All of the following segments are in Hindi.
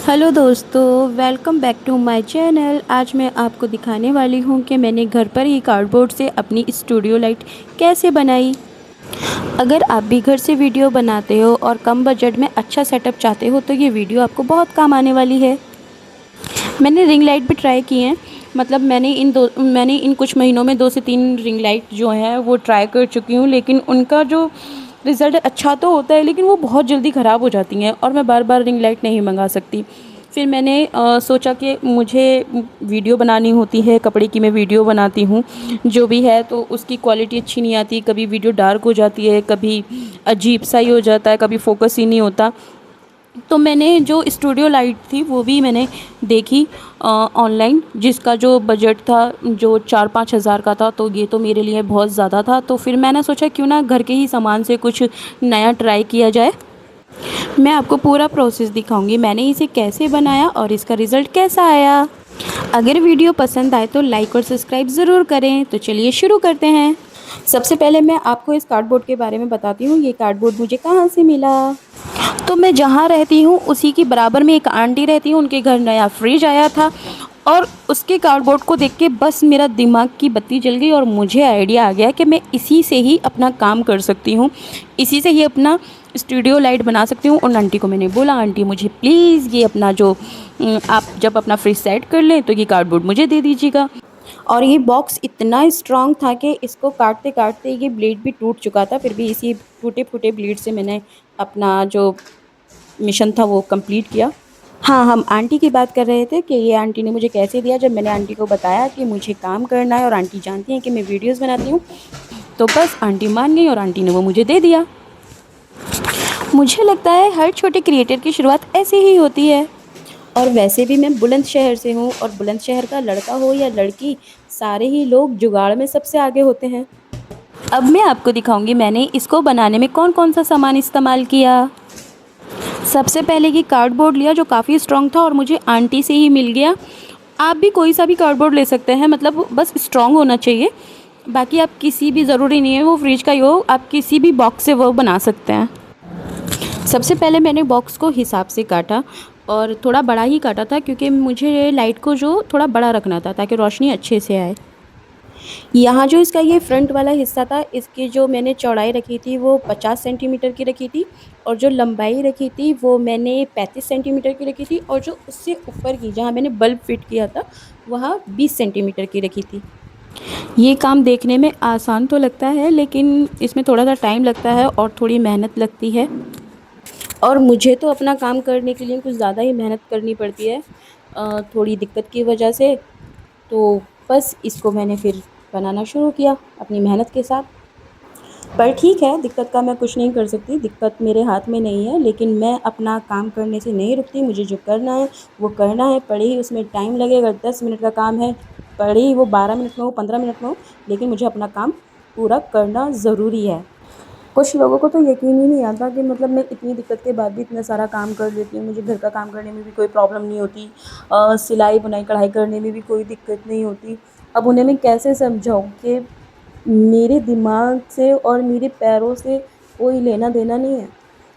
हेलो दोस्तों, welcome back to my channel. आज मैं आपको दिखाने वाली हूँ कि मैंने घर पर ही कार्डबोर्ड से अपनी स्टूडियो लाइट कैसे बनाई। अगर आप भी घर से वीडियो बनाते हो और कम बजट में अच्छा सेटअप चाहते हो तो ये वीडियो आपको बहुत काम आने वाली है। मैंने रिंग लाइट भी ट्राई की हैं। मतलब मैंने इन कुछ महीनों में 2 से 3 रिंग लाइट जो हैं वो ट्राई कर चुकी हूँ, लेकिन उनका जो रिज़ल्ट अच्छा तो होता है लेकिन वो बहुत जल्दी ख़राब हो जाती हैं और मैं बार-बार रिंग लाइट नहीं मंगा सकती। फिर मैंने सोचा कि मुझे वीडियो बनानी होती है, कपड़े की मैं वीडियो बनाती हूँ जो भी है, तो उसकी क्वालिटी अच्छी नहीं आती, कभी वीडियो डार्क हो जाती है, कभी अजीब-सा ही हो जाता है, कभी फ़ोकस ही नहीं होता। तो मैंने जो स्टूडियो लाइट थी वो भी मैंने देखी ऑनलाइन, जिसका जो बजट था जो 4-5 हज़ार का था, तो ये तो मेरे लिए बहुत ज़्यादा था। तो फिर मैंने सोचा क्यों ना घर के ही सामान से कुछ नया ट्राई किया जाए। मैं आपको पूरा प्रोसेस दिखाऊंगी मैंने इसे कैसे बनाया और इसका रिज़ल्ट कैसा आया। अगर वीडियो पसंद आए तो लाइक और सब्सक्राइब ज़रूर करें। तो चलिए शुरू करते हैं। सबसे पहले मैं आपको इस कार्डबोर्ड के बारे में बताती हूँ। ये कार्डबोर्ड मुझे कहाँ से मिला। तो मैं जहाँ रहती हूँ उसी की बराबर में एक आंटी रहती हूँ, उनके घर नया फ्रिज आया था और उसके कार्डबोर्ड को देख के बस मेरा दिमाग की बत्ती जल गई और मुझे आइडिया आ गया कि मैं इसी से ही अपना काम कर सकती हूँ, इसी से ही अपना स्टूडियो लाइट बना सकती हूँ। और आंटी को मैंने बोला, आंटी मुझे प्लीज़ ये अपना जो आप जब अपना फ्रिज सेट कर लें तो ये कार्डबोर्ड मुझे दे दीजिएगा। और ये बॉक्स इतना स्ट्रॉन्ग था कि इसको काटते काटते ये ब्लेड भी टूट चुका था, फिर भी इसी टूटे फूटे ब्लेड से मैंने अपना जो मिशन था वो कंप्लीट किया। हाँ, हम आंटी की बात कर रहे थे कि ये आंटी ने मुझे कैसे दिया। जब मैंने आंटी को बताया कि मुझे काम करना है और आंटी जानती हैं कि मैं वीडियोस बनाती हूँ, तो बस आंटी मान गई और आंटी ने वो मुझे दे दिया। मुझे लगता है हर छोटे क्रिएटर की शुरुआत ऐसे ही होती है। और वैसे भी मैं बुलंदशहर से हूँ और बुलंदशहर का लड़का हो या लड़की, सारे ही लोग जुगाड़ में सबसे आगे होते हैं। अब मैं आपको दिखाऊंगी मैंने इसको बनाने में कौन कौन सा सामान इस्तेमाल किया। सबसे पहले ये कार्डबोर्ड लिया जो काफ़ी स्ट्रॉन्ग था और मुझे आंटी से ही मिल गया। आप भी कोई सा भी कार्डबोर्ड ले सकते हैं, मतलब बस स्ट्रॉन्ग होना चाहिए। बाकी आप किसी भी, ज़रूरी नहीं है वो फ्रिज का ही हो, आप किसी भी बॉक्स से वो बना सकते हैं। सबसे पहले मैंने बॉक्स को हिसाब से काटा और थोड़ा बड़ा ही काटा था क्योंकि मुझे लाइट को जो थोड़ा बड़ा रखना था ताकि रोशनी अच्छे से आए। यहाँ जो इसका ये फ्रंट वाला हिस्सा था, इसकी जो मैंने चौड़ाई रखी थी वो 50 सेंटीमीटर की रखी थी और जो लंबाई रखी थी वो मैंने 35 सेंटीमीटर की रखी थी और जो उससे ऊपर की जहाँ मैंने बल्ब फिट किया था वहाँ 20 सेंटीमीटर की रखी थी। ये काम देखने में आसान तो लगता है लेकिन इसमें थोड़ा सा टाइम लगता है और थोड़ी मेहनत लगती है और मुझे तो अपना काम करने के लिए कुछ ज़्यादा ही मेहनत करनी पड़ती है थोड़ी दिक्कत की वजह से। तो बस इसको मैंने फिर बनाना शुरू किया अपनी मेहनत के साथ। पर ठीक है, दिक्कत का मैं कुछ नहीं कर सकती, दिक्कत मेरे हाथ में नहीं है, लेकिन मैं अपना काम करने से नहीं रुकती। मुझे जो करना है वो करना है, भले ही उसमें टाइम लगे। अगर 10 मिनट का काम है, भले ही वो 12 मिनट में हो, 15 मिनट में हो, लेकिन मुझे अपना काम पूरा करना ज़रूरी है। कुछ लोगों को तो यकीन ही नहीं आता कि मतलब मैं इतनी दिक्कत के बाद भी इतना सारा काम कर लेती हूँ। मुझे घर का काम करने में भी कोई प्रॉब्लम नहीं होती, सिलाई बुनाई कढ़ाई करने में भी कोई दिक्कत नहीं होती। अब उन्हें मैं कैसे समझाऊँ कि मेरे दिमाग से और मेरे पैरों से कोई लेना देना नहीं है।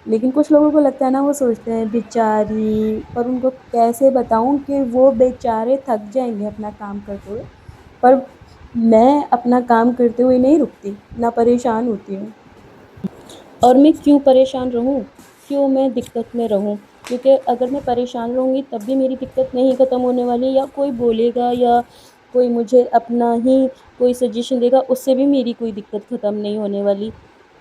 लेकिन कुछ लोगों को लगता है ना, वो सोचते हैं बेचारी, पर उनको कैसे बताऊँ कि वो बेचारे थक जाएंगे अपना काम करते हुए। पर मैं अपना काम करते हुए नहीं रुकती, ना परेशान होती हूँ। और मैं क्यों परेशान रहूँ, क्यों मैं दिक्कत में रहूँ, क्योंकि अगर मैं परेशान रहूँगी तब भी मेरी दिक्कत नहीं ख़त्म होने वाली। या कोई बोलेगा या कोई मुझे अपना ही कोई सजेशन देगा, उससे भी मेरी कोई दिक्कत ख़त्म नहीं होने वाली।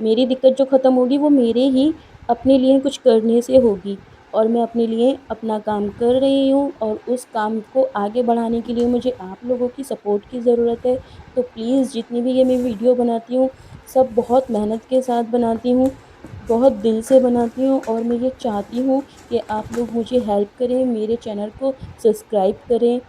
मेरी दिक्कत जो ख़त्म होगी वो मेरे ही अपने लिए कुछ करने से होगी। और मैं अपने लिए अपना काम कर रही हूँ और उस काम को आगे बढ़ाने के लिए मुझे आप लोगों की सपोर्ट की ज़रूरत है। तो प्लीज़, जितनी भी ये मैं वीडियो बनाती हूँ सब बहुत मेहनत के साथ बनाती हूँ, बहुत दिल से बनाती हूँ और मैं ये चाहती हूँ कि आप लोग मुझे हेल्प करें, मेरे चैनल को सब्सक्राइब करें।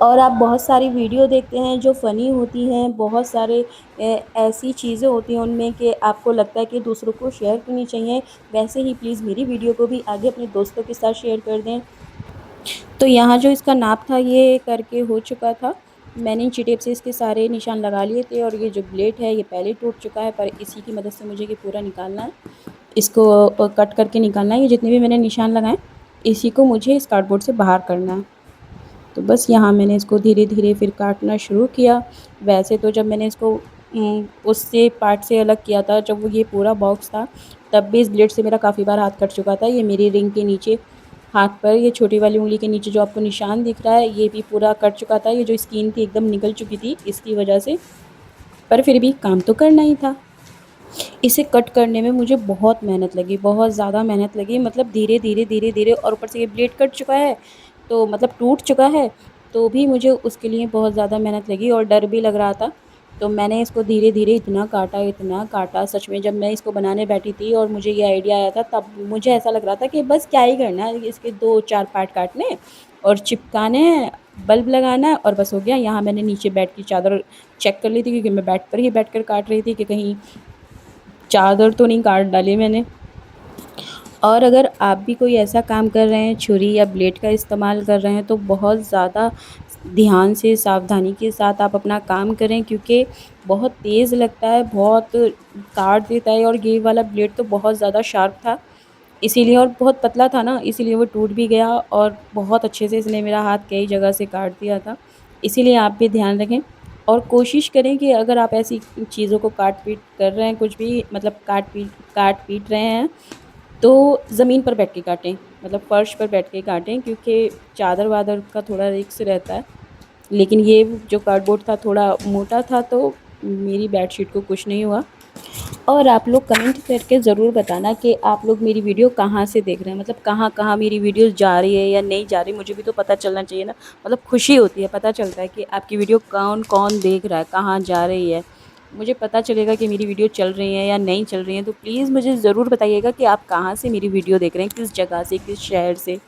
और आप बहुत सारी वीडियो देखते हैं जो फ़नी होती हैं, बहुत सारे ऐसी चीज़ें होती हैं उनमें कि आपको लगता है कि दूसरों को शेयर करनी चाहिए। वैसे ही प्लीज़ मेरी वीडियो को भी आगे अपने दोस्तों के साथ शेयर कर दें। तो यहाँ जो इसका नाप था ये करके हो चुका था। मैंने इंची टेप से इसके सारे निशान लगा लिए थे और ये जो ब्लेड है ये पहले टूट चुका है, पर इसी की मदद से मुझे ये पूरा निकालना है। इसको कट करके निकालना है, ये जितने भी मैंने निशान लगाए। इसी को मुझे इस कार्डबोर्ड से बाहर करना है। तो बस यहाँ मैंने इसको धीरे-धीरे फिर काटना शुरू किया। वैसे तो जब मैंने इसको उससे पार्ट से अलग किया था, जब वो ये पूरा बॉक्स था, तब भी इस ब्लेड से मेरा काफ़ी बार हाथ कट चुका था। ये मेरी रिंग के नीचे हाथ पर, ये छोटी वाली उँगली के नीचे जो आपको निशान दिख रहा है, ये भी पूरा कट चुका था। ये जो स्किन थी एकदम निकल चुकी थी इसकी वजह से, पर फिर भी काम तो करना ही था। इसे कट करने में मुझे बहुत मेहनत लगी, बहुत ज़्यादा मेहनत लगी, मतलब धीरे-धीरे, धीरे-धीरे, और ऊपर से ये ब्लेड कट चुका है, तो मतलब टूट चुका है, तो भी मुझे उसके लिए बहुत ज़्यादा मेहनत लगी और डर भी लग रहा था। तो मैंने इसको धीरे-धीरे इतना काटा, सच में जब मैं इसको बनाने बैठी थी और मुझे ये आइडिया आया था, तब मुझे ऐसा लग रहा था कि बस क्या ही करना है, इसके 2-4 पार्ट काटने और चिपकाने हैं, बल्ब लगाना है और बस हो गया। यहाँ मैंने नीचे बेड की चादर चेक कर ली थी, क्योंकि मैं बेड पर ही बैठकर काट रही थी कि कहीं चादर तो नहीं काट डाली मैंने। और अगर आप भी कोई ऐसा काम कर रहे हैं, छुरी या ब्लेड का इस्तेमाल कर रहे हैं, तो बहुत ज़्यादा ध्यान से, सावधानी के साथ आप अपना काम करें, क्योंकि बहुत तेज़ लगता है, बहुत काट देता है। और ये वाला ब्लेड तो बहुत ज़्यादा शार्प था, इसीलिए, और बहुत पतला था ना, इसीलिए वो टूट भी गया और बहुत अच्छे से इसने मेरा हाथ कई जगह से काट दिया था। इसीलिए आप भी ध्यान रखें और कोशिश करें कि अगर आप ऐसी चीज़ों को काट-पीट कर रहे हैं, कुछ भी मतलब काट-पीट रहे हैं, तो ज़मीन पर बैठ के काटें, मतलब फ़र्श पर बैठ के काटें, क्योंकि चादर-वादर का थोड़ा रिस्क रहता है। लेकिन ये जो कार्डबोर्ड था थोड़ा मोटा था, तो मेरी बेडशीट को कुछ नहीं हुआ। और आप लोग कमेंट करके ज़रूर बताना कि आप लोग मेरी वीडियो कहाँ से देख रहे हैं, मतलब कहाँ-कहाँ मेरी वीडियो जा रही है या नहीं जा रही, मुझे भी तो पता चलना चाहिए ना। मतलब खुशी होती है, पता चलता है कि आपकी वीडियो कौन-कौन देख रहा है, कहाँ जा रही है। मुझे पता चलेगा कि मेरी वीडियो चल रही है या नहीं चल रही है, तो प्लीज़ मुझे ज़रूर बताइएगा कि आप कहाँ से मेरी वीडियो देख रहे हैं, किस जगह से, किस शहर से।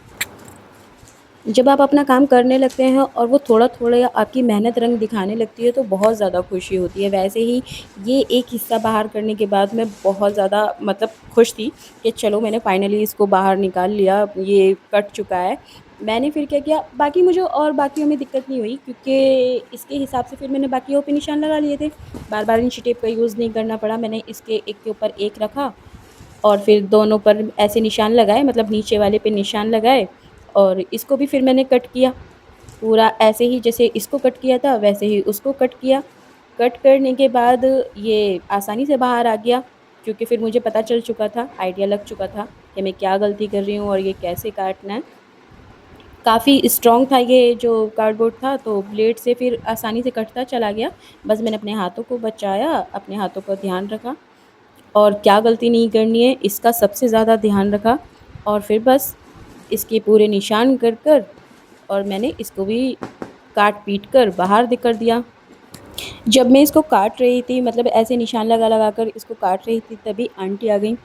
जब आप अपना काम करने लगते हैं और वो थोड़ा-थोड़ा आपकी मेहनत रंग दिखाने लगती है, तो बहुत ज़्यादा खुशी होती है। वैसे ही ये एक हिस्सा बाहर करने के बाद मैं बहुत ज़्यादा मतलब खुश थी कि चलो मैंने फाइनली इसको बाहर निकाल लिया, ये कट चुका है। मैंने फिर क्या किया, बाकी मुझे और बाकियों में दिक्कत नहीं हुई, क्योंकि इसके हिसाब से फिर मैंने बाकियों पे निशान लगा लिए थे। बार-बार इंची टेप का यूज़ नहीं करना पड़ा, मैंने इसके एक के ऊपर एक रखा और फिर दोनों पर ऐसे निशान लगाए, मतलब नीचे वाले पे निशान लगाए, और इसको भी फिर मैंने कट किया। पूरा ऐसे ही जैसे इसको कट किया था, वैसे ही उसको कट किया। कट करने के बाद ये आसानी से बाहर आ गया, क्योंकि फिर मुझे पता चल चुका था, आइडिया लग चुका था कि मैं क्या गलती कर रही हूँ और ये कैसे काटना है। काफ़ी स्ट्रॉन्ग था ये जो कार्डबोर्ड था, तो ब्लेड से फिर आसानी से कटता चला गया। बस मैंने अपने हाथों को बचाया, अपने हाथों का ध्यान रखा और क्या गलती नहीं करनी है इसका सबसे ज़्यादा ध्यान रखा, और फिर बस इसके पूरे निशान कर और मैंने इसको भी काट-पीट कर बाहर कर दिया। जब मैं इसको काट रही थी, मतलब ऐसे निशान लगा-लगा कर इसको काट रही थी, तभी आंटी आ गईं।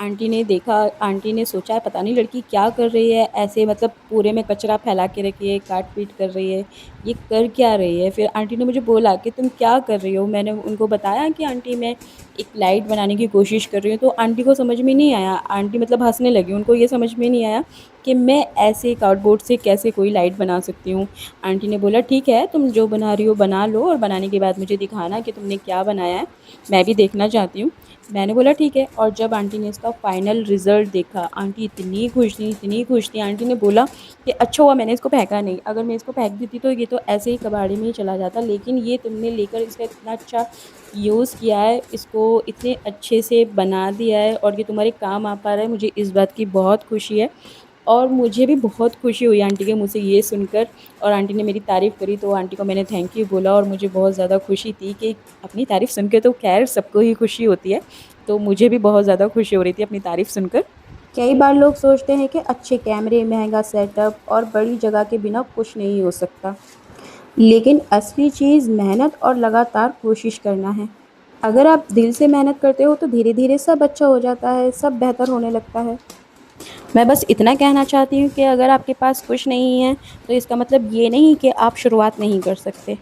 आंटी ने देखा, आंटी ने सोचा पता नहीं लड़की क्या कर रही है, ऐसे मतलब पूरे में कचरा फैला के रखी है, काट-पीट कर रही है, ये कर क्या रही है? फिर आंटी ने मुझे बोला कि तुम क्या कर रही हो? मैंने उनको बताया कि आंटी मैं एक लाइट बनाने की कोशिश कर रही हूँ, तो आंटी को समझ में नहीं आया। आंटी मतलब हँसने लगी, उनको ये समझ में नहीं आया कि मैं ऐसे कार्डबोर्ड से कैसे कोई लाइट बना सकती हूँ। आंटी ने बोला ठीक है, तुम जो बना रही हो बना लो और बनाने के बाद मुझे दिखाना कि तुमने क्या बनाया है, मैं भी देखना चाहती हूँ। मैंने बोला ठीक है, और जब आंटी ने इसका फ़ाइनल रिज़ल्ट देखा, आंटी इतनी खुश थी, इतनी खुश थी। आंटी ने बोला कि अच्छा हुआ मैंने इसको फेंका नहीं, अगर मैं इसको फेंक देती तो ये तो ऐसे ही कबाड़े में ही चला जाता, लेकिन ये तुमने लेकर इसका इतना अच्छा यूज़ किया है, इसको इतने अच्छे से बना दिया है और ये तुम्हारे काम आ पा रहा है, मुझे इस बात की बहुत खुशी है। और मुझे भी बहुत खुशी हुई आंटी के मुँह से ये सुनकर, और आंटी ने मेरी तारीफ़ करी, तो आंटी को मैंने थैंक यू बोला और मुझे बहुत ज़्यादा खुशी थी कि अपनी तारीफ़ सुन के तो ख़ैर सबको ही खुशी होती है, तो मुझे भी बहुत ज़्यादा खुशी हो रही थी अपनी तारीफ़ सुनकर। कई बार लोग सोचते हैं कि अच्छे कैमरे, महंगा सेटअप और बड़ी जगह के बिना कुछ नहीं हो सकता, लेकिन असली चीज़ मेहनत और लगातार कोशिश करना है। अगर आप दिल से मेहनत करते हो तो धीरे-धीरे सब अच्छा हो जाता है, सब बेहतर होने लगता है। मैं बस इतना कहना चाहती हूँ कि अगर आपके पास कुछ नहीं है, तो इसका मतलब ये नहीं कि आप शुरुआत नहीं कर सकते।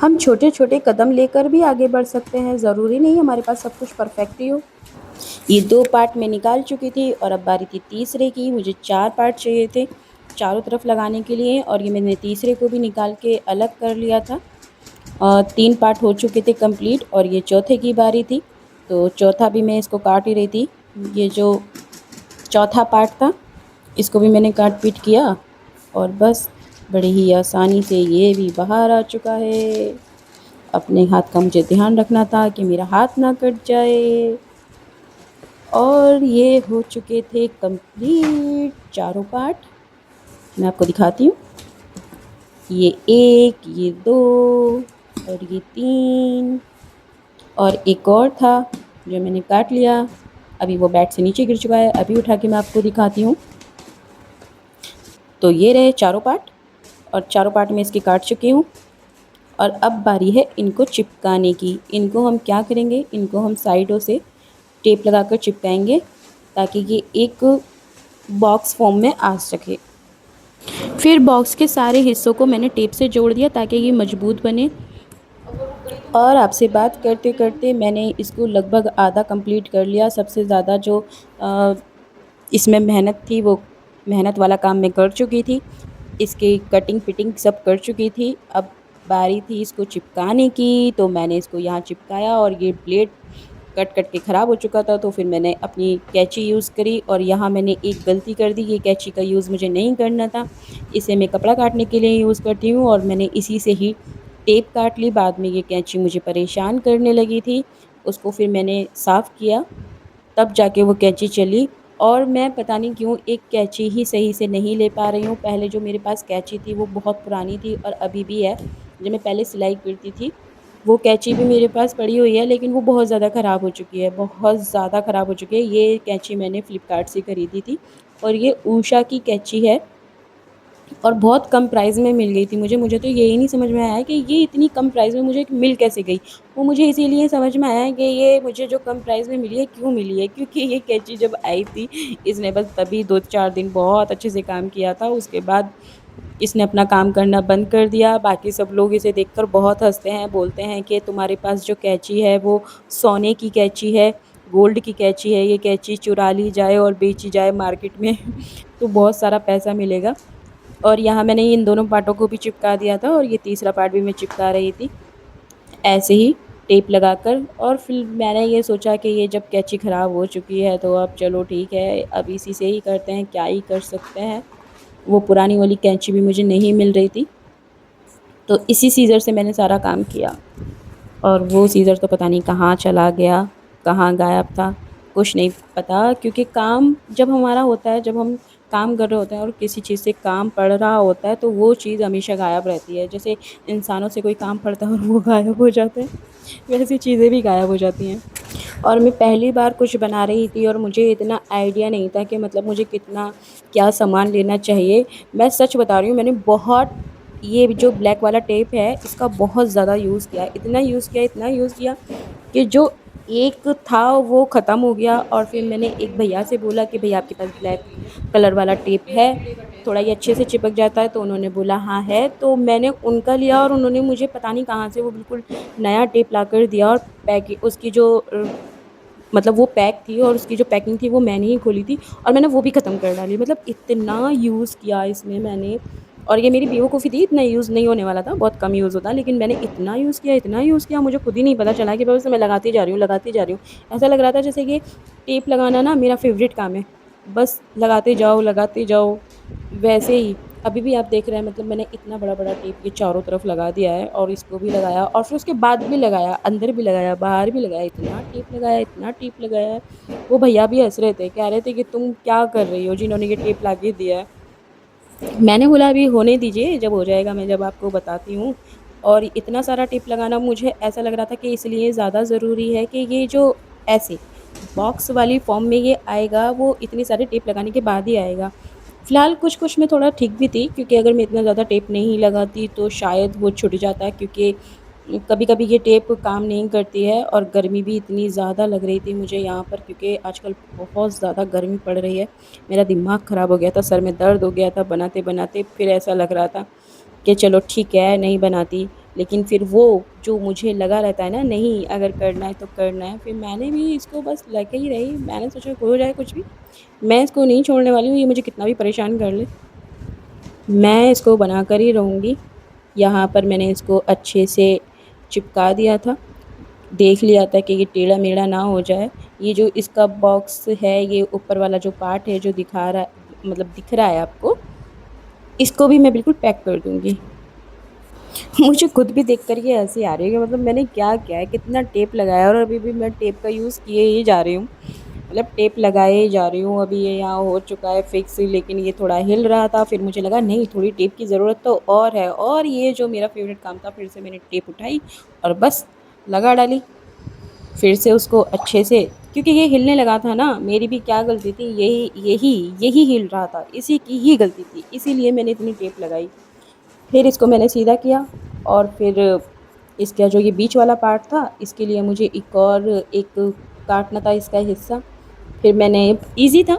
हम छोटे-छोटे कदम लेकर भी आगे बढ़ सकते हैं, ज़रूरी नहीं हमारे पास सब कुछ परफ़ेक्ट ही हो। ये 2 पार्ट मैं निकाल चुकी थी और अब बारी थी तीसरे की। मुझे 4 पार्ट चाहिए थे चारों तरफ लगाने के लिए, और ये मैंने तीसरे को भी निकाल के अलग कर लिया था। 3 पार्ट हो चुके थे कंप्लीट और ये चौथे की बारी थी, तो चौथा भी मैं इसको काट ही रही थी। ये जो चौथा पार्ट था, इसको भी मैंने काट पीट किया और बस बड़े ही आसानी से ये भी बाहर आ चुका है। अपने हाथ का मुझे ध्यान रखना था कि मेरा हाथ ना कट जाए। और ये हो चुके थे कंप्लीट चारों पार्ट। मैं आपको दिखाती हूँ। ये 1, ये 2 और ये 3 और एक और था जो मैंने काट लिया। अभी वो बेड से नीचे गिर चुका है। अभी उठा के मैं आपको दिखाती हूँ। तो ये रहे चारों पार्ट और चारों पार्ट में इसके काट चुकी हूँ। और अब बारी है इनको चिपकाने की। इनको हम क्या करेंगे, इनको हम साइडों से टेप लगाकर चिपकाएंगे ताकि ये एक बॉक्स फॉर्म में आ सके। फिर बॉक्स के सारे हिस्सों को मैंने टेप से जोड़ दिया ताकि ये मजबूत बने। और आपसे बात करते करते मैंने इसको लगभग आधा कंप्लीट कर लिया। सबसे ज़्यादा जो इसमें मेहनत थी वो मेहनत वाला काम मैं कर चुकी थी। इसकी कटिंग फिटिंग सब कर चुकी थी। अब बारी थी इसको चिपकाने की। तो मैंने इसको यहाँ चिपकाया और ये ब्लेड कट कट के ख़राब हो चुका था। तो फिर मैंने अपनी कैंची यूज़ करी और यहाँ मैंने एक गलती कर दी। ये कैंची का यूज़ मुझे नहीं करना था। इसे मैं कपड़ा काटने के लिए यूज़ करती हूँ और मैंने इसी से ही टेप काट ली। बाद में ये कैंची मुझे परेशान करने लगी थी। उसको फिर मैंने साफ़ किया, तब जाके वो कैंची चली। और मैं पता नहीं क्यों एक कैंची ही सही से नहीं ले पा रही हूँ। पहले जो मेरे पास कैंची थी वो बहुत पुरानी थी और अभी भी है। जब मैं पहले सिलाई करती थी वो कैंची भी मेरे पास पड़ी हुई है, लेकिन वो बहुत ज़्यादा ख़राब हो चुकी है, बहुत ज़्यादा ख़राब हो चुकी है। ये कैंची मैंने फ़्लिपकार्ट से खरीदी थी और ये उषा की कैंची है और बहुत कम प्राइस में मिल गई थी मुझे। मुझे तो यही नहीं समझ में आया कि ये इतनी कम प्राइस में मुझे मिल कैसे गई। वो मुझे इसीलिए समझ में आया कि ये मुझे जो कम प्राइस में मिली है क्यों मिली है, क्योंकि ये कैंची जब आई थी इसने बस तभी 2-4 दिन बहुत अच्छे से काम किया था। उसके बाद इसने अपना काम करना बंद कर दिया। बाकी सब लोग इसे देखकर बहुत हंसते हैं, बोलते हैं कि तुम्हारे पास जो कैंची है वो सोने की कैंची है, गोल्ड की कैंची है। ये कैंची चुरा ली जाए और बेची जाए मार्केट में तो बहुत सारा पैसा मिलेगा। और यहाँ मैंने इन दोनों पार्टों को भी चिपका दिया था और ये तीसरा पार्ट भी मैं चिपका रही थी ऐसे ही टेप लगाकर। और फिर मैंने ये सोचा कि ये जब कैंची ख़राब हो चुकी है तो अब चलो ठीक है, अब इसी से ही करते हैं, क्या ही कर सकते हैं। वो पुरानी वाली कैंची भी मुझे नहीं मिल रही थी, तो इसी सीज़र से मैंने सारा काम किया। और वो सीज़र तो पता नहीं कहाँ चला गया, कहाँ गायब था, कुछ नहीं पता। क्योंकि काम जब हमारा होता है, जब हम काम कर रहे होते हैं और किसी चीज़ से काम पड़ रहा होता है तो वो चीज़ हमेशा गायब रहती है। जैसे इंसानों से कोई काम पड़ता है और वो गायब हो जाते हैं, वैसी चीज़ें भी गायब हो जाती हैं। और मैं पहली बार कुछ बना रही थी और मुझे इतना आइडिया नहीं था कि मतलब मुझे कितना क्या सामान लेना चाहिए। मैं सच बता रही हूँ, मैंने बहुत ये जो ब्लैक वाला टेप है इसका बहुत ज़्यादा यूज़ किया, इतना यूज़ किया, इतना यूज़ किया कि जो एक था वो ख़त्म हो गया। और फिर मैंने एक भैया से बोला कि भैया आपके पास ब्लैक कलर वाला टेप है, थोड़ा ये अच्छे से चिपक जाता है। तो उन्होंने बोला हाँ है। तो मैंने उनका लिया और उन्होंने मुझे पता नहीं कहाँ से वो बिल्कुल नया टेप ला कर दिया। और पैकिंग उसकी जो मतलब वो पैक थी और उसकी जो पैकिंग थी वो मैंने ही खोली थी और मैंने वो भी ख़त्म कर डाली। मतलब इतना यूज़ किया इसमें मैंने। और ये मेरी बेवकूफ़ी थी, इतना यूज़ नहीं होने वाला था, बहुत कम यूज़ होता, लेकिन मैंने इतना यूज़ किया, इतना यूज़ किया, मुझे खुद ही नहीं पता चला कि बस मैं लगाती जा रही हूँ, लगाती जा रही हूँ। ऐसा लग रहा था जैसे कि टेप लगाना ना मेरा फ़ेवरेट काम है, बस लगाते जाओ। वैसे ही अभी भी आप देख रहे हैं, मतलब मैंने इतना बड़ा-बड़ा टेप ये चारों तरफ लगा दिया है और इसको भी लगाया और फिर उसके बाद भी लगाया, अंदर भी लगाया, बाहर भी लगाया, इतना टेप लगाया, इतना टेप लगाया है। वो भैया भी हँस रहे थे, कह रहे थे कि तुम क्या कर रही हो जिन्होंने ये टेप ला के दिया है। मैंने बोला अभी होने दीजिए, जब हो जाएगा मैं जब आपको बताती हूँ। और इतना सारा टिप लगाना मुझे ऐसा लग रहा था कि इसलिए ज़्यादा ज़रूरी है कि ये जो ऐसे बॉक्स वाली फॉर्म में ये आएगा वो इतनी सारी टेप लगाने के बाद ही आएगा। फ़िलहाल कुछ-कुछ में थोड़ा ठीक भी थी, क्योंकि अगर मैं इतना ज़्यादा टेप नहीं लगाती तो शायद वो छूट जाता, क्योंकि कभी-कभी ये टेप काम नहीं करती है। और गर्मी भी इतनी ज़्यादा लग रही थी मुझे यहाँ पर, क्योंकि आजकल बहुत ज़्यादा गर्मी पड़ रही है। मेरा दिमाग ख़राब हो गया था, सर में दर्द हो गया था बनाते-बनाते। फिर ऐसा लग रहा था कि चलो ठीक है नहीं बनाती, लेकिन फिर वो जो मुझे लगा रहता है ना, नहीं अगर करना है तो करना है। फिर मैंने भी इसको बस लगे ही रही, मैंने सोचा हो जाए कुछ भी, मैं इसको नहीं छोड़ने वाली हूँ, ये मुझे कितना भी परेशान कर ले, मैं इसको बना कर ही रहूँगी। यहाँ पर मैंने इसको अच्छे से चिपका दिया था, देख लिया था कि ये टेढ़ा-मेढ़ा ना हो जाए। ये जो इसका बॉक्स है, ये ऊपर वाला जो पार्ट है जो दिखा रहा है, मतलब दिख रहा है आपको, इसको भी मैं बिल्कुल पैक कर दूँगी। मुझे खुद भी देख कर के हँसी आ रही है कि मतलब मैंने क्या किया है, कितना टेप लगाया है और अभी भी मैं टेप का यूज़ किए ही जा रही हूँ। मतलब टेप लगाए ही जा रही हूँ, अभी ये यहाँ हो चुका है फिक्स, लेकिन ये थोड़ा हिल रहा था, फिर मुझे लगा नहीं थोड़ी टेप की ज़रूरत तो और है, और ये जो मेरा फ़ेवरेट काम था, फिर से मैंने टेप उठाई और बस लगा डाली। फिर से उसको अच्छे से, क्योंकि ये हिलने लगा था ना, मेरी भी क्या गलती थी, यही यही यही हिल रहा था, इसी की ही गलती थी, इसीलिए मैंने इतनी टेप लगाई। फिर इसको मैंने सीधा किया और फिर इसका जो ये बीच वाला पार्ट था, इसके लिए मुझे एक काटना था इसका हिस्सा। फिर मैंने, ईज़ी था,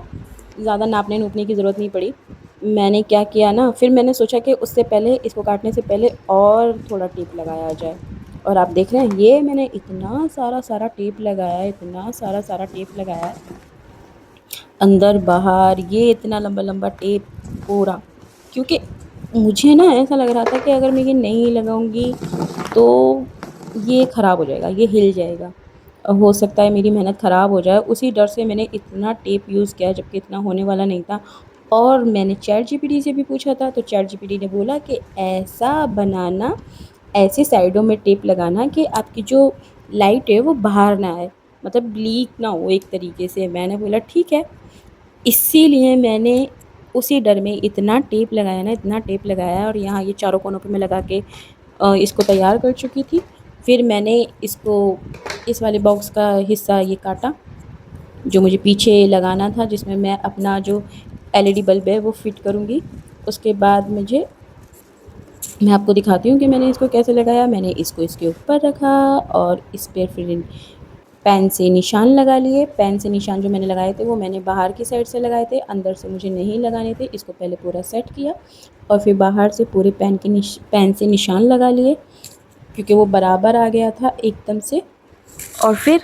ज़्यादा नापने-नूपने की ज़रूरत नहीं पड़ी। मैंने क्या किया ना, फिर मैंने सोचा कि उससे पहले, इसको काटने से पहले और थोड़ा टेप लगाया जाए। और आप देख रहे हैं ये मैंने इतना सारा टेप लगाया है, इतना सारा टेप लगाया है, अंदर बाहर ये इतना लंबा-लंबा टेप पूरा। क्योंकि मुझे ना ऐसा लग रहा था कि अगर मैं ये नहीं लगाऊँगी तो ये ख़राब हो जाएगा, ये हिल जाएगा। हो सकता है मेरी मेहनत ख़राब हो जाए, उसी डर से मैंने इतना टेप यूज़ किया जबकि इतना होने वाला नहीं था। और मैंने चैट जीपीटी से भी पूछा था, तो चैट जीपीटी ने बोला कि ऐसा बनाना, ऐसे साइडों में टेप लगाना कि आपकी जो लाइट है वो बाहर ना आए, मतलब लीक ना हो एक तरीके से। मैंने बोला ठीक है। इसीलिए मैंने उसी डर में इतना टेप लगाया ना, इतना टेप लगाया, और यहाँ ये चारों कोनों पे मैं लगा के इसको तैयार कर चुकी थी। फिर मैंने इसको, इस वाले बॉक्स का हिस्सा ये काटा जो मुझे पीछे लगाना था, जिसमें मैं अपना जो एलईडी बल्ब है वो फिट करूँगी। उसके बाद मैं आपको दिखाती हूँ कि मैंने इसको कैसे लगाया। मैंने इसको इसके ऊपर रखा और इस पर फिर पेन से निशान लगा लिए। पेन से निशान जो मैंने लगाए थे वो मैंने बाहर की साइड से लगाए थे, अंदर से मुझे नहीं लगाने थे। इसको पहले पूरा सेट किया और फिर बाहर से पूरे पेन से निशान लगा लिए, क्योंकि वो बराबर आ गया था एकदम से। और फिर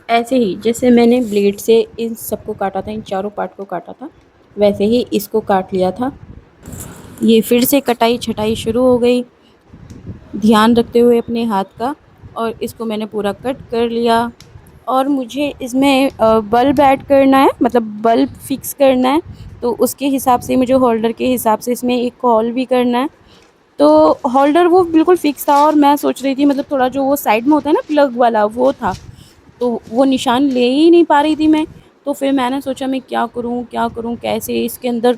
ऐसे ही जैसे मैंने ब्लेड से इन सबको काटा था, इन चारों पार्ट को काटा था, वैसे ही इसको काट लिया था। ये फिर से कटाई छटाई शुरू हो गई, ध्यान रखते हुए अपने हाथ का, और इसको मैंने पूरा कट कर लिया। और मुझे इसमें बल्ब ऐड करना है, मतलब बल्ब फिक्स करना है, तो उसके हिसाब से मुझे होल्डर के हिसाब से इसमें एक होल भी करना है। तो होल्डर वो बिल्कुल फिक्स था और मैं सोच रही थी, मतलब थोड़ा जो वो साइड में होता है ना प्लग वाला, वो था, तो वो निशान ले ही नहीं पा रही थी मैं। तो फिर मैंने सोचा मैं क्या करूँ, कैसे इसके अंदर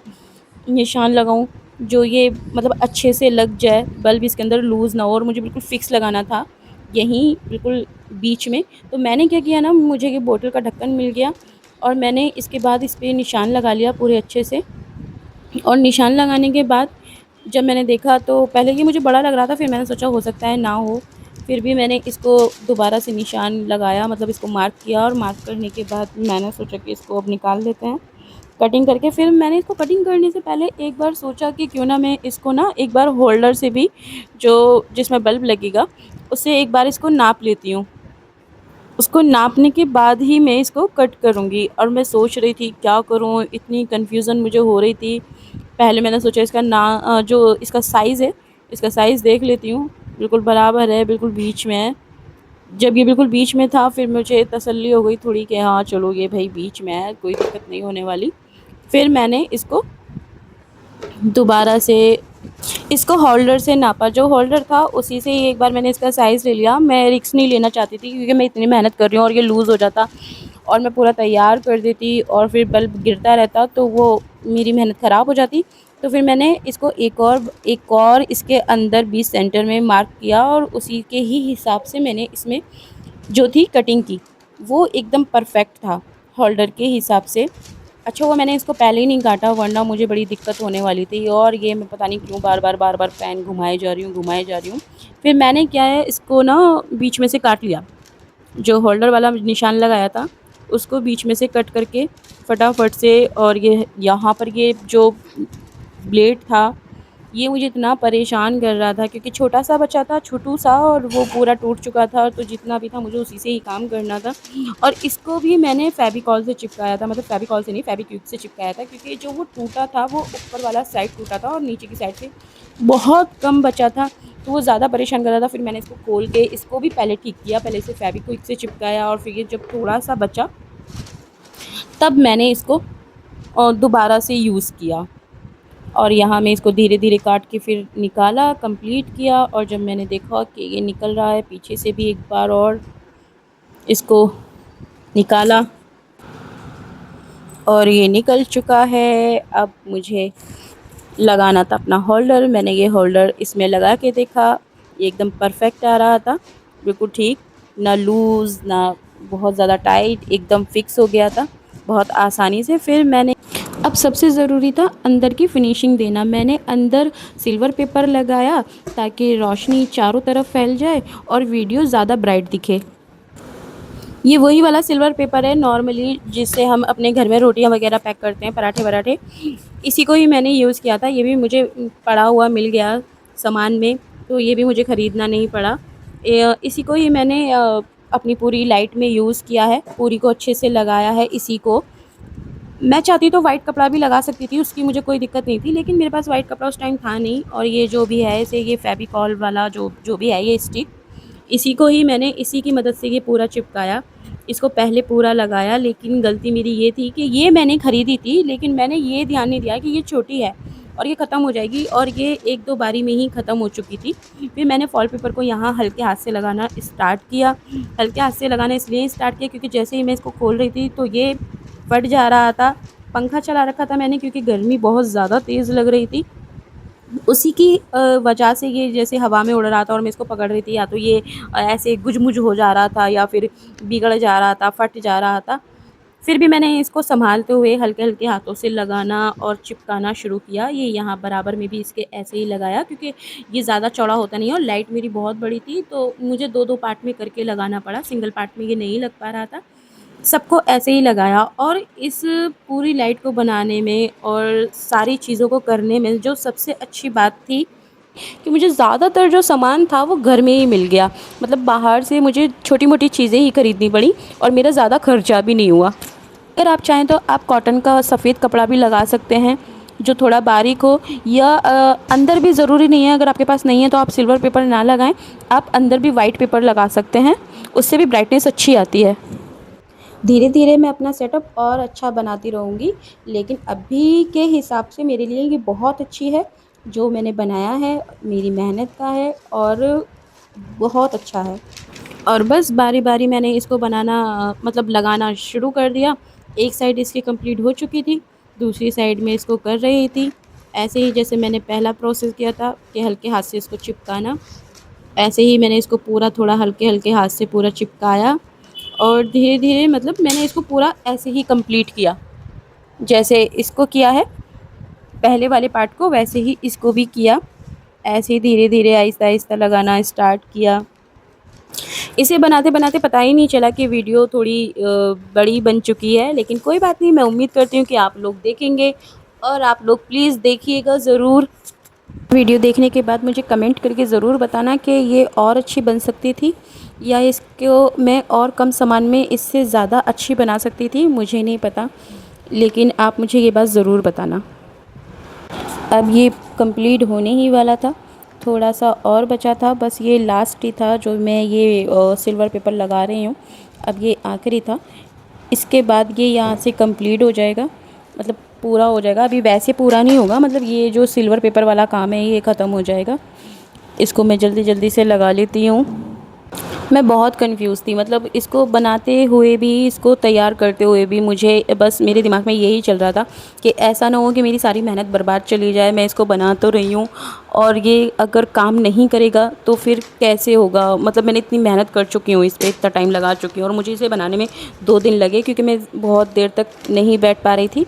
निशान लगाऊँ जो ये मतलब अच्छे से लग जाए, बल्ब इसके अंदर लूज़ ना हो, और मुझे बिल्कुल फ़िक्स लगाना था यहीं बिल्कुल बीच में। तो मैंने क्या किया ना, मुझे ये बोतल का ढक्कन मिल गया और मैंने इसके बाद इस पे निशान लगा लिया पूरे अच्छे से। और निशान लगाने के बाद जब मैंने देखा तो पहले ये मुझे बड़ा लग रहा था, फिर मैंने सोचा हो सकता है ना हो, फिर भी मैंने इसको दोबारा से निशान लगाया, मतलब इसको मार्क किया, और मार्क करने के बाद मैंने सोचा कि इसको अब निकाल लेते हैं कटिंग करके। फिर मैंने इसको कटिंग करने से पहले एक बार सोचा कि क्यों ना मैं इसको ना एक बार होल्डर से भी, जो जिसमें बल्ब लगेगा, उससे एक बार इसको नाप लेती हूँ। उसको नापने के बाद ही मैं इसको कट करूँगी। और मैं सोच रही थी क्या करूँ, इतनी कन्फ्यूज़न मुझे हो रही थी। पहले मैंने सोचा इसका जो इसका साइज़ है, इसका साइज़ देख लेती हूँ, बिल्कुल बराबर है, बिल्कुल बीच में है। जब ये बिल्कुल बीच में था फिर मुझे तसल्ली हो गई थोड़ी कि हाँ चलो ये भाई बीच में है, कोई दिक्कत नहीं होने वाली। फिर मैंने इसको दोबारा से इसको होल्डर से नापा, जो होल्डर था उसी से ही एक बार मैंने इसका साइज़ ले लिया। मैं रिस्क नहीं लेना चाहती थी, क्योंकि मैं इतनी मेहनत कर रही हूँ और ये लूज़ हो जाता और मैं पूरा तैयार कर देती और फिर बल्ब गिरता रहता तो वो मेरी मेहनत ख़राब हो जाती। तो फिर मैंने इसको एक और इसके अंदर बीच सेंटर में मार्क किया और उसी के ही हिसाब से मैंने इसमें जो थी कटिंग की, वो एकदम परफेक्ट था होल्डर के हिसाब से। अच्छा हुआ मैंने इसको पहले ही नहीं काटा, वरना मुझे बड़ी दिक्कत होने वाली थी। और ये मैं पता नहीं क्यों बार-बार पेन घुमाए जा रही हूँ, घुमाए जा रही हूँ। फिर मैंने क्या है, इसको ना बीच में से काट लिया। जो होल्डर वाला निशान लगाया था, उसको बीच में से कट करके फटाफट से, और ये यहाँ पर ये जो ब्लेड था, ये मुझे इतना परेशान कर रहा था क्योंकि छोटा-सा बचा था, छोटू-सा, और वो पूरा टूट चुका था, तो जितना भी था मुझे उसी से ही काम करना था। और इसको भी मैंने फ़ेविकॉल से चिपकाया था, मतलब फ़ेविकॉल से नहीं, फ़ेविक्विक से चिपकाया था, क्योंकि जो वो टूटा था वो ऊपर वाला साइड टूटा था और नीचे की साइड से बहुत कम बचा था, तो वो ज़्यादा परेशान कर रहा था। फिर मैंने इसको खोल के इसको भी पहले ठीक किया, पहले इसे फ़ेविक्विक से चिपकाया और फिर ये जब थोड़ा-सा बचा, तब मैंने इसको और दोबारा से यूज़ किया। और यहाँ मैं इसको धीरे धीरे काट के फिर निकाला, कंप्लीट किया। और जब मैंने देखा कि ये निकल रहा है, पीछे से भी एक बार और इसको निकाला और ये निकल चुका है। अब मुझे लगाना था अपना होल्डर। मैंने ये होल्डर इसमें लगा के देखा, ये एकदम परफेक्ट आ रहा था, बिल्कुल ठीक, ना लूज़ ना बहुत ज़्यादा टाइट, एकदम फिक्स हो गया था बहुत आसानी से। फिर मैंने अब सबसे ज़रूरी था अंदर की फिनिशिंग देना। मैंने अंदर सिल्वर पेपर लगाया ताकि रोशनी चारों तरफ फैल जाए और वीडियो ज़्यादा ब्राइट दिखे। ये वही वाला सिल्वर पेपर है नॉर्मली जिससे हम अपने घर में रोटियां वगैरह पैक करते हैं, पराठे वराठे। इसी को ही मैंने यूज़ किया था। ये भी मुझे पड़ा हुआ मिल गया सामान में, तो ये भी मुझे ख़रीदना नहीं पड़ा। इसी को ही मैंने अपनी पूरी लाइट में यूज़ किया है, पूरी को अच्छे से लगाया है। इसी को मैं चाहती तो वाइट कपड़ा भी लगा सकती थी, उसकी मुझे कोई दिक्कत नहीं थी, लेकिन मेरे पास वाइट कपड़ा उस टाइम था नहीं। और ये जो भी है इसे, ये फेविकॉल वाला जो भी है ये स्टिक, इसी को ही मैंने इसी की मदद से ये पूरा चिपकाया। इसको पहले पूरा लगाया, लेकिन गलती मेरी ये थी कि ये मैंने ख़रीदी थी, लेकिन मैंने ये ध्यान नहीं दिया कि ये छोटी है और ये ख़त्म हो जाएगी, और ये एक दो बारी में ही ख़त्म हो चुकी थी। फिर मैंने फॉल पेपर को यहाँ हल्के हाथ से लगाना स्टार्ट किया। हल्के हाथ से लगाना इसलिए स्टार्ट किया क्योंकि जैसे ही मैं इसको खोल रही थी तो ये फट जा रहा था। पंखा चला रखा था मैंने क्योंकि गर्मी बहुत ज़्यादा तेज़ लग रही थी, उसी की वजह से ये जैसे हवा में उड़ रहा था और मैं इसको पकड़ रही थी, या तो ये ऐसे गुजमुज हो जा रहा था या फिर बिगड़ जा रहा था, फट जा रहा था। फिर भी मैंने इसको संभालते हुए हल्के हल्के हाथों से लगाना और चिपकाना शुरू किया। ये यहाँ बराबर में भी इसके ऐसे ही लगाया क्योंकि ये ज़्यादा चौड़ा होता नहीं है और लाइट मेरी बहुत बड़ी थी, तो मुझे दो दो पार्ट में करके लगाना पड़ा, सिंगल पार्ट में ये नहीं लग पा रहा था। सबको ऐसे ही लगाया। और इस पूरी लाइट को बनाने में और सारी चीज़ों को करने में जो सबसे अच्छी बात थी कि मुझे ज़्यादातर जो सामान था वो घर में ही मिल गया। मतलब बाहर से मुझे छोटी मोटी चीज़ें ही खरीदनी पड़ी और मेरा ज़्यादा खर्चा भी नहीं हुआ। अगर आप चाहें तो आप कॉटन का सफ़ेद कपड़ा भी लगा सकते हैं जो थोड़ा बारीक हो, या अंदर भी ज़रूरी नहीं है, अगर आपके पास नहीं है तो आप सिल्वर पेपर ना लगाएं, आप अंदर भी वाइट पेपर लगा सकते हैं, उससे भी ब्राइटनेस अच्छी आती है। धीरे धीरे मैं अपना सेटअप और अच्छा बनाती रहूँगी, लेकिन अभी के हिसाब से मेरे लिए ये बहुत अच्छी है। जो मैंने बनाया है मेरी मेहनत का है और बहुत अच्छा है। और बस बारी बारी मैंने इसको बनाना मतलब लगाना शुरू कर दिया। एक साइड इसकी कंप्लीट हो चुकी थी, दूसरी साइड में इसको कर रही थी। ऐसे ही जैसे मैंने पहला प्रोसेस किया था कि हल्के हाथ से इसको चिपकाना, ऐसे ही मैंने इसको पूरा थोड़ा हल्के हल्के हाथ से पूरा चिपकाया। और धीरे धीरे मतलब मैंने इसको पूरा ऐसे ही कंप्लीट किया, जैसे इसको किया है पहले वाले पार्ट को, वैसे ही इसको भी किया। ऐसे ही धीरे धीरे आहिस्ता आहिस्ता लगाना स्टार्ट किया। इसे बनाते बनाते पता ही नहीं चला कि वीडियो थोड़ी बड़ी बन चुकी है, लेकिन कोई बात नहीं। मैं उम्मीद करती हूँ कि आप लोग देखेंगे और आप लोग प्लीज़ देखिएगा ज़रूर। वीडियो देखने के बाद मुझे कमेंट करके ज़रूर बताना कि ये और अच्छी बन सकती थी या इसको मैं और कम सामान में इससे ज़्यादा अच्छी बना सकती थी, मुझे नहीं पता, लेकिन आप मुझे ये बात ज़रूर बताना। अब ये कंप्लीट होने ही वाला था, थोड़ा सा और बचा था, बस ये लास्ट ही था जो मैं ये सिल्वर पेपर लगा रही हूँ। अब ये आखिरी था, इसके बाद ये यहाँ से कंप्लीट हो जाएगा, मतलब पूरा हो जाएगा। अभी वैसे पूरा नहीं होगा, मतलब ये जो सिल्वर पेपर वाला काम है ये ख़त्म हो जाएगा। इसको मैं जल्दी जल्दी से लगा लेती हूँ। मैं बहुत कंफ्यूज थी, मतलब इसको बनाते हुए भी इसको तैयार करते हुए भी मुझे बस मेरे दिमाग में यही चल रहा था कि ऐसा ना हो कि मेरी सारी मेहनत बर्बाद चली जाए। मैं इसको बना तो रही हूँ और ये अगर काम नहीं करेगा तो फिर कैसे होगा। मतलब मैंने इतनी मेहनत कर चुकी हूँ, इस पर इतना टाइम लगा चुकी हूँ और मुझे इसे बनाने में 2 दिन लगे क्योंकि मैं बहुत देर तक नहीं बैठ पा रही थी,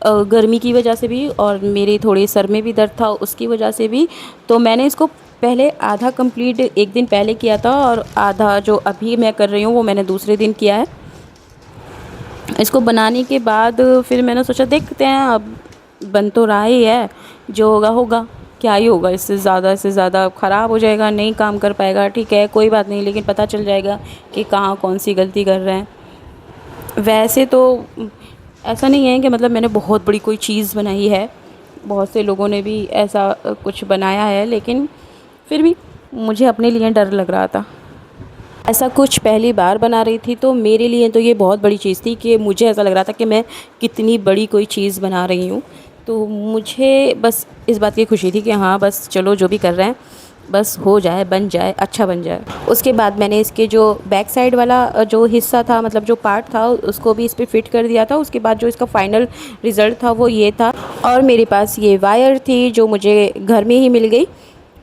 गर्मी की वजह से भी और मेरे थोड़े सर में भी दर्द था उसकी वजह से भी। तो मैंने इसको पहले आधा कंप्लीट एक दिन पहले किया था और आधा जो अभी मैं कर रही हूँ वो मैंने दूसरे दिन किया है। इसको बनाने के बाद फिर मैंने सोचा देखते हैं, अब बन तो रहा ही है, जो होगा होगा, क्या ही होगा, इससे ज़्यादा ख़राब हो जाएगा, नहीं काम कर पाएगा, ठीक है कोई बात नहीं, लेकिन पता चल जाएगा कि कहाँ कौन सी गलती कर रहे हैं। वैसे तो ऐसा नहीं है कि मतलब मैंने बहुत बड़ी कोई चीज़ बनाई है, बहुत से लोगों ने भी ऐसा कुछ बनाया है, लेकिन फिर भी मुझे अपने लिए डर लग रहा था। ऐसा कुछ पहली बार बना रही थी, तो मेरे लिए तो ये बहुत बड़ी चीज़ थी कि मुझे ऐसा लग रहा था कि मैं कितनी बड़ी कोई चीज़ बना रही हूँ। तो मुझे बस इस बात की खुशी थी कि हाँ बस चलो जो भी कर रहे हैं बस हो जाए, बन जाए, अच्छा बन जाए। उसके बाद मैंने इसके जो बैक साइड वाला जो हिस्सा था, मतलब जो पार्ट था, उसको भी इस पे फिट कर दिया था। उसके बाद जो इसका फाइनल रिज़ल्ट था वो ये था। और मेरे पास ये वायर थी जो मुझे घर में ही मिल गई,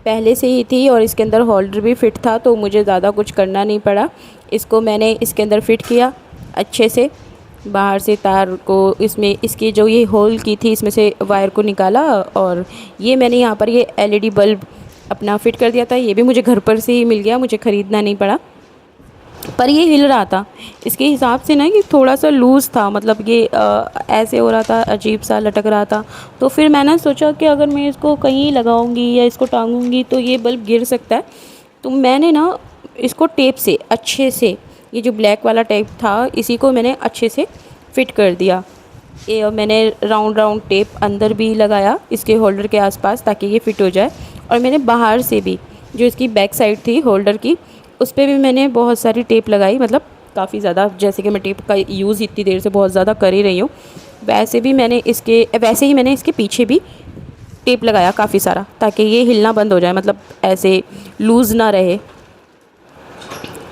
पहले से ही थी, और इसके अंदर होल्डर भी फिट था, तो मुझे ज़्यादा कुछ करना नहीं पड़ा। इसको मैंने इसके अंदर फिट किया अच्छे से। बाहर से तार को इसमें इसकी जो ये होल की थी इसमें से वायर को निकाला, और ये मैंने यहाँ पर ये एलईडी बल्ब अपना फ़िट कर दिया था। ये भी मुझे घर पर से ही मिल गया, मुझे ख़रीदना नहीं पड़ा। पर ये हिल रहा था इसके हिसाब से ना, ये थोड़ा सा लूज़ था, मतलब ये ऐसे हो रहा था, अजीब सा लटक रहा था। तो फिर मैंने सोचा कि अगर मैं इसको कहीं लगाऊंगी या इसको टांगूंगी तो ये बल्ब गिर सकता है। तो मैंने ना इसको टेप से अच्छे से, ये जो ब्लैक वाला टेप था इसी को मैंने अच्छे से फिट कर दिया। ये मैंने राउंड राउंड टेप अंदर भी लगाया इसके होल्डर के आसपास ताकि ये फिट हो जाए। और मैंने बाहर से भी जो इसकी बैक साइड थी होल्डर की, उस पर भी मैंने बहुत सारी टेप लगाई, मतलब काफ़ी ज़्यादा। जैसे कि मैं टेप का यूज़ इतनी देर से बहुत ज़्यादा कर ही रही हूँ, वैसे ही मैंने इसके पीछे भी टेप लगाया काफ़ी सारा, ताकि ये हिलना बंद हो जाए, मतलब ऐसे लूज़ ना रहे।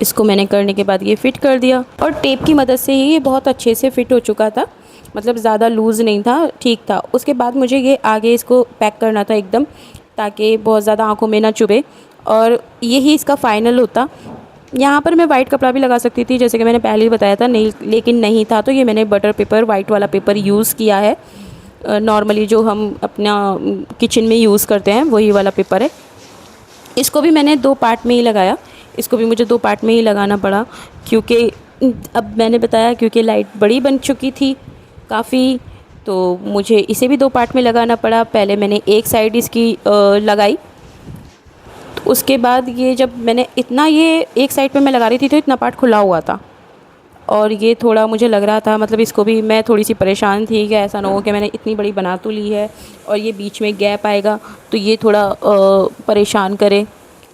इसको मैंने करने के बाद ये फ़िट कर दिया, और टेप की मदद से ही ये बहुत अच्छे से फ़िट हो चुका था, मतलब ज़्यादा लूज़ नहीं था, ठीक था। उसके बाद मुझे ये आगे इसको पैक करना था एकदम, ताकि बहुत ज़्यादा आँखों में ना चुभे, और यही इसका फ़ाइनल होता। यहाँ पर मैं वाइट कपड़ा भी लगा सकती थी, जैसे कि मैंने पहले ही बताया था, नहीं, लेकिन नहीं था, तो ये मैंने बटर पेपर, वाइट वाला पेपर यूज़ किया है। नॉर्मली जो हम अपना किचन में यूज़ करते हैं वही वाला पेपर है। इसको भी मैंने 2 पार्ट में ही लगाया, इसको भी मुझे 2 पार्ट में ही लगाना पड़ा, क्योंकि अब मैंने बताया क्योंकि लाइट बड़ी बन चुकी थी काफ़ी, तो मुझे इसे भी 2 पार्ट में लगाना पड़ा। पहले मैंने एक साइड इसकी लगाई, तो उसके बाद ये जब मैंने इतना, ये एक साइड पे मैं लगा रही थी तो इतना पार्ट खुला हुआ था, और ये थोड़ा मुझे लग रहा था, मतलब इसको भी मैं थोड़ी सी परेशान थी कि ऐसा ना हो कि मैंने इतनी बड़ी बना तो ली है और ये बीच में गैप आएगा तो ये थोड़ा परेशान करे।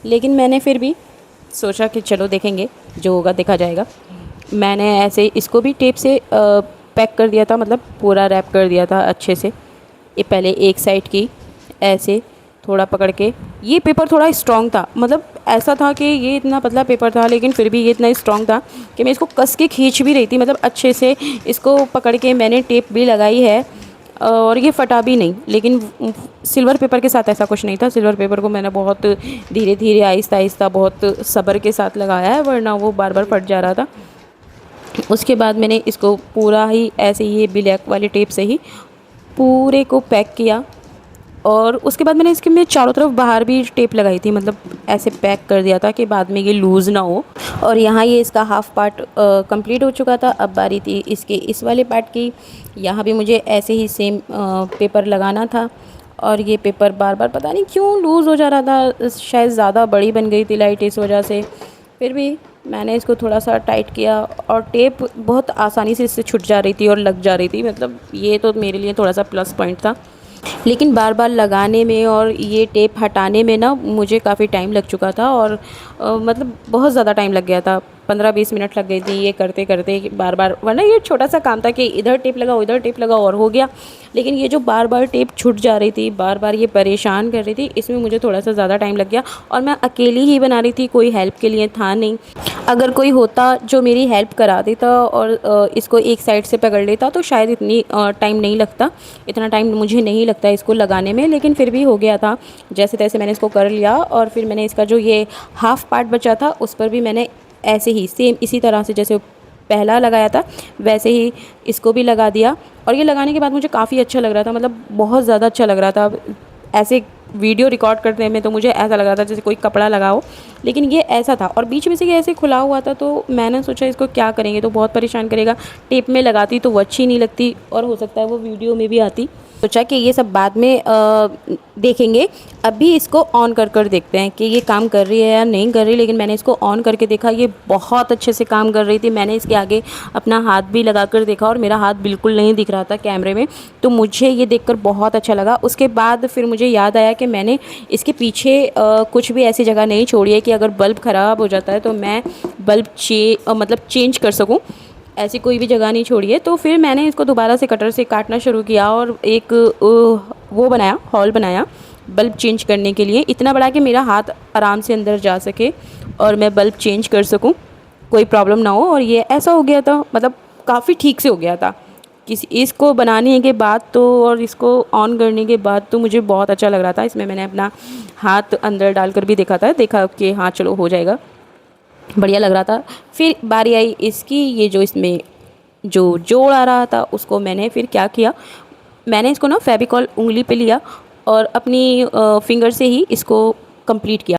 लेकिन मैंने फिर भी सोचा कि चलो देखेंगे, जो होगा देखा जाएगा। मैंने ऐसे इसको भी टेप से पैक कर दिया था, मतलब पूरा रैप कर दिया था अच्छे से। ये पहले एक साइड की ऐसे थोड़ा पकड़ के, ये पेपर थोड़ा स्ट्रॉन्ग था, मतलब ऐसा था कि ये इतना पतला पेपर था लेकिन फिर भी ये इतना स्ट्रॉन्ग था कि मैं इसको कस के खींच भी रही थी, मतलब अच्छे से इसको पकड़ के मैंने टेप भी लगाई है, और ये फटा भी नहीं। लेकिन सिल्वर पेपर के साथ ऐसा कुछ नहीं था। सिल्वर पेपर को मैंने बहुत धीरे धीरे, आहिस्ता आहिस्ता, बहुत सब्र के साथ लगाया है, वरना वो बार बार फट जा रहा था। उसके बाद मैंने इसको पूरा ही ऐसे ये ब्लैक वाले टेप से ही पूरे को पैक किया, और उसके बाद मैंने इसके में चारों तरफ बाहर भी टेप लगाई थी, मतलब ऐसे पैक कर दिया था कि बाद में ये लूज़ ना हो। और यहाँ ये इसका हाफ़ पार्ट कंप्लीट हो चुका था। अब बारी थी इसके इस वाले पार्ट की। यहाँ भी मुझे ऐसे ही सेम पेपर लगाना था, और ये पेपर बार बार पता नहीं क्यों लूज़ हो जा रहा था, शायद ज़्यादा बड़ी बन गई थी लाइट, इस वजह से। फिर भी मैंने इसको थोड़ा सा टाइट किया, और टेप बहुत आसानी से इससे छूट जा रही थी और लग जा रही थी, मतलब ये तो मेरे लिए थोड़ा सा प्लस पॉइंट था। लेकिन बार बार लगाने में और ये टेप हटाने में ना मुझे काफ़ी टाइम लग चुका था, और मतलब बहुत ज़्यादा टाइम लग गया था, 15-20 मिनट लग गई थी ये करते करते बार बार। वरना ये छोटा सा काम था कि इधर टेप लगाओ, इधर टेप लगाओ, और हो गया। लेकिन ये जो बार बार टेप छूट जा रही थी, बार बार ये परेशान कर रही थी, इसमें मुझे थोड़ा सा ज़्यादा टाइम लग गया। और मैं अकेली ही बना रही थी, कोई हेल्प के लिए था नहीं। अगर कोई होता जो मेरी हेल्प करा देता और इसको एक साइड से पकड़ लेता तो शायद इतनी टाइम नहीं लगता, इतना टाइम मुझे नहीं लगता इसको लगाने में। लेकिन फिर भी हो गया था, जैसे तैसे मैंने इसको कर लिया। और फिर मैंने इसका जो ये हाफ़ पार्ट बचा था उस पर भी मैंने ऐसे ही सेम इसी तरह से जैसे पहला लगाया था वैसे ही इसको भी लगा दिया। और ये लगाने के बाद मुझे काफ़ी अच्छा लग रहा था, मतलब बहुत ज़्यादा अच्छा लग रहा था। ऐसे वीडियो रिकॉर्ड करने में तो मुझे ऐसा लग रहा था जैसे कोई कपड़ा लगाओ, लेकिन ये ऐसा था। और बीच में से ये ऐसे खुला हुआ था, तो मैंने सोचा इसको क्या करेंगे, तो बहुत परेशान करेगा। टेप में लगाती तो वो अच्छी नहीं लगती, और हो सकता है वो वीडियो में भी आती। सोचा कि ये सब बाद में देखेंगे। अभी इसको ऑन कर देखते हैं कि ये काम कर रही है या नहीं कर रही। लेकिन मैंने इसको ऑन करके देखा, ये बहुत अच्छे से काम कर रही थी। मैंने इसके आगे अपना हाथ भी लगा कर देखा और मेरा हाथ बिल्कुल नहीं दिख रहा था कैमरे में, तो मुझे ये देखकर बहुत अच्छा लगा। उसके बाद फिर मुझे याद आया कि मैंने इसके पीछे कुछ भी ऐसी जगह नहीं छोड़ी है कि अगर बल्ब ख़राब हो जाता है तो मैं बल्ब मतलब चेंज कर सकूँ। ऐसी कोई भी जगह नहीं छोड़ी है। तो फिर मैंने इसको दोबारा से कटर से काटना शुरू किया और एक वो बनाया, हॉल बनाया बल्ब चेंज करने के लिए, इतना बड़ा कि मेरा हाथ आराम से अंदर जा सके और मैं बल्ब चेंज कर सकूं, कोई प्रॉब्लम ना हो। और ये ऐसा हो गया था, मतलब काफ़ी ठीक से हो गया था। किसी इसको बनाने के बाद तो और इसको ऑन करने के बाद तो मुझे बहुत अच्छा लग रहा था। इसमें मैंने अपना हाथ अंदर डालकर भी देखा कि हाँ चलो हो जाएगा, बढ़िया लग रहा था। फिर बारी आई इसकी, ये जो इसमें जो जोड़ आ रहा था उसको मैंने फिर क्या किया, मैंने इसको ना फेविकॉल उंगली पे लिया और अपनी फिंगर से ही इसको कंप्लीट किया।